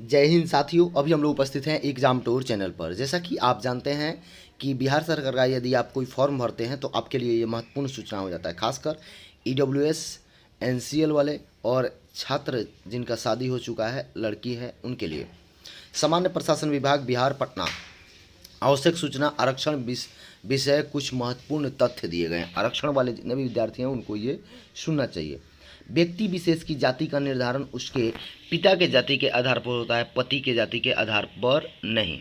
जय हिंद साथियों। अभी हम लोग उपस्थित हैं एग्जाम टूर चैनल पर। जैसा कि आप जानते हैं कि बिहार सरकार का यदि आप कोई फॉर्म भरते हैं तो आपके लिए ये महत्वपूर्ण सूचना हो जाता है, खासकर ईडब्ल्यूएस एनसीएल वाले और छात्र जिनका शादी हो चुका है, लड़की है, उनके लिए। सामान्य प्रशासन विभाग बिहार पटना, आवश्यक सूचना आरक्षण विषय कुछ महत्वपूर्ण तथ्य दिए गए हैं। आरक्षण वाले जितने भी विद्यार्थी हैं उनको ये सुनना चाहिए। व्यक्ति विशेष की जाति का निर्धारण उसके पिता के जाति के आधार पर होता है, पति के जाति के आधार पर नहीं।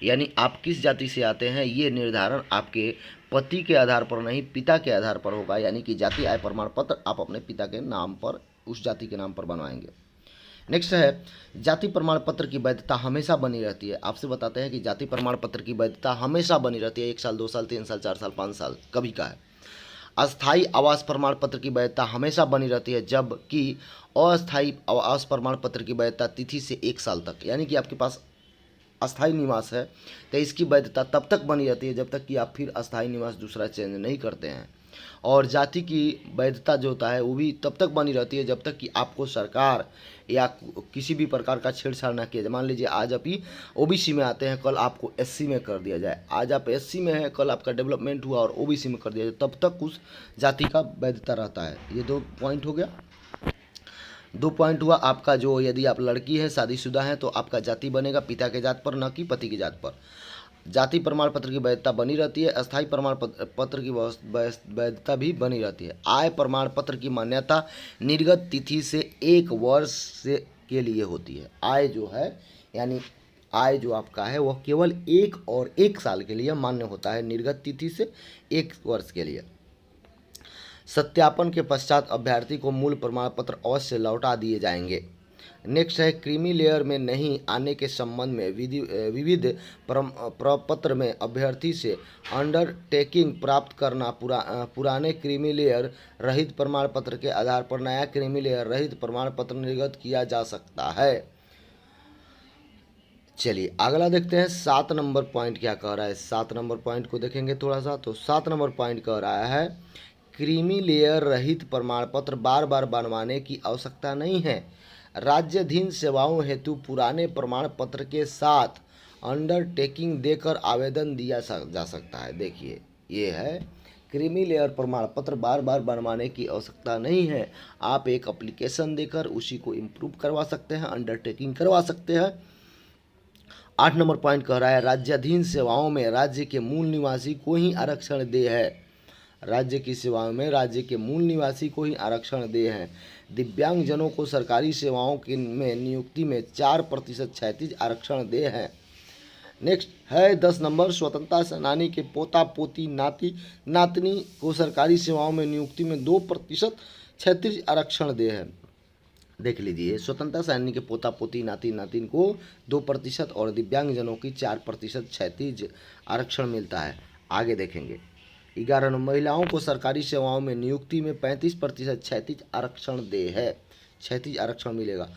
यानी आप किस जाति से आते हैं ये निर्धारण आपके पति के आधार पर नहीं, पिता के आधार पर होगा। यानी कि जाति आय प्रमाण पत्र आप अपने पिता के नाम पर, उस जाति के नाम पर बनवाएंगे। नेक्स्ट है, जाति प्रमाण पत्र की वैधता हमेशा बनी रहती है। आपसे बताते हैं कि जाति प्रमाण पत्र की वैधता हमेशा बनी रहती है, 1 साल, 2 साल, 3 साल, 4 साल, 5 साल, कभी का है। अस्थायी आवास प्रमाण पत्र की वैधता हमेशा बनी रहती है, जबकि अस्थायी आवास प्रमाण पत्र की वैधता तिथि से 1 साल तक। यानी कि आपके पास अस्थायी निवास है तो इसकी वैधता तब तक बनी रहती है जब तक कि आप फिर अस्थायी निवास दूसरा चेंज नहीं करते हैं। और जाति की वैधता जो होता है वो भी तब तक बनी रहती है जब तक कि आपको सरकार या किसी भी प्रकार का छेड़छाड़ ना किया जाए। मान लीजिए आज आप ही ओबीसी में आते हैं, कल आपको एससी में कर दिया जाए। आज आप एससी में हैं, कल आपका डेवलपमेंट हुआ और ओबीसी में कर दिया जाए, तब तक उस जाति का वैधता रहता है। ये 2 पॉइंट हो गया। 2 पॉइंट हुआ आपका, जो यदि आप लड़की है, शादीशुदा है, तो आपका जाति बनेगा पिता के जात पर, न कि पति की जात पर। जाति प्रमाण पत्र की वैधता बनी रहती है। अस्थायी प्रमाण पत्र की वैधता भी बनी रहती है। आय प्रमाण पत्र की मान्यता निर्गत तिथि से 1 वर्ष से के लिए होती है। आय जो है, यानी आय जो आपका है वह केवल 1 साल के लिए मान्य होता है, निर्गत तिथि से 1 वर्ष के लिए। सत्यापन के पश्चात अभ्यर्थी को मूल प्रमाण पत्र अवश्य लौटा दिए जाएंगे। नेक्स्ट है, क्रीमी लेयर में नहीं आने के संबंध में विविध प्रपत्र में अभ्यर्थी से अंडरटेकिंग प्राप्त करना। पुराने क्रीमी लेयर रहित प्रमाण पत्र के आधार पर नया क्रीमी लेयर रहित प्रमाण पत्र निर्गत किया जा सकता है। चलिए अगला देखते हैं, 7 नंबर पॉइंट क्या कह रहा है। 7 नंबर पॉइंट को देखेंगे थोड़ा सा, तो 7 नंबर पॉइंट कह रहा है, क्रीमी लेयर रहित प्रमाण पत्र बार बार बनवाने की आवश्यकता नहीं है। राज्याधीन सेवाओं हेतु पुराने प्रमाण पत्र के साथ अंडरटेकिंग देकर आवेदन दिया जा सकता है। देखिए ये है, क्रीमी लेयर प्रमाण पत्र बार बार बनवाने की आवश्यकता नहीं है। आप एक एप्लीकेशन देकर उसी को इम्प्रूव करवा सकते हैं, अंडरटेकिंग करवा सकते हैं। 8 नंबर पॉइंट कह रहा है, राज्याधीन सेवाओं में राज्य के मूल निवासी को ही आरक्षण दे है। राज्य की सेवाओं में राज्य के मूल निवासी को ही आरक्षण दे हैं। दिव्यांगजनों को सरकारी सेवाओं में नियुक्ति में 4% क्षैतिज आरक्षण दे हैं। नेक्स्ट है 10 नंबर, स्वतंत्रता सेनानी के पोता पोती नाती नातनी को सरकारी सेवाओं में नियुक्ति में 2% क्षैतिज आरक्षण दे हैं। देख लीजिए, स्वतंत्रता सेनानी के पोता पोती नाती नातिन को 2% और दिव्यांगजनों की 4% क्षैतिज आरक्षण मिलता है। आगे देखेंगे, 11 नंबर, महिलाओं को सरकारी सेवाओं में नियुक्ति में 35% क्षैतिज आरक्षण दे है, क्षैतिज आरक्षण मिलेगा।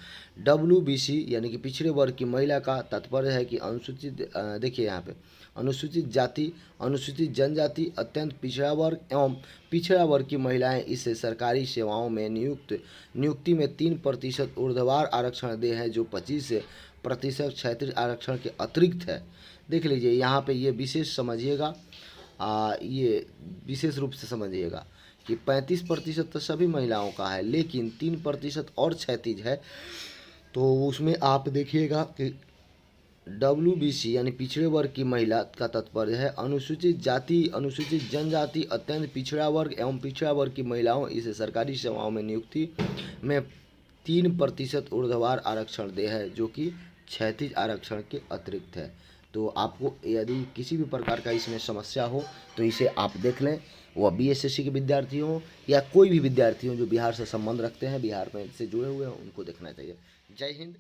WBC यानी कि पिछड़े वर्ग की महिला का तात्पर्य है कि अनुसूचित, देखिए यहाँ पे अनुसूचित जाति, अनुसूचित जनजाति, अत्यंत पिछड़ा वर्ग एवं पिछड़ा वर्ग की महिलाएं इसे सरकारी सेवाओं में नियुक्ति में 3% ऊर्ध्वाधर आरक्षण दे हैं, जो 25% क्षैतिज आरक्षण के अतिरिक्त है। देख लीजिए यहाँ पे ये विशेष समझिएगा, ये विशेष रूप से समझिएगा कि 35% तो सभी महिलाओं का है, लेकिन 3% और क्षैतिज है। तो उसमें आप देखिएगा कि WBC यानी पिछड़े वर्ग की महिला का तात्पर्य है अनुसूचित जाति, अनुसूचित जनजाति, अत्यंत पिछड़ा वर्ग एवं पिछड़ा वर्ग की महिलाओं इसे सरकारी सेवाओं में नियुक्ति में 3% ऊर्ध्वाधर आरक्षण दे है, जो कि क्षैतिज आरक्षण के अतिरिक्त है। तो आपको यदि किसी भी प्रकार का इसमें समस्या हो तो इसे आप देख लें, वह BSSC के विद्यार्थी हों या कोई भी विद्यार्थी हों जो बिहार से संबंध रखते हैं, बिहार में से जुड़े हुए हैं, उनको देखना चाहिए। जय हिंद।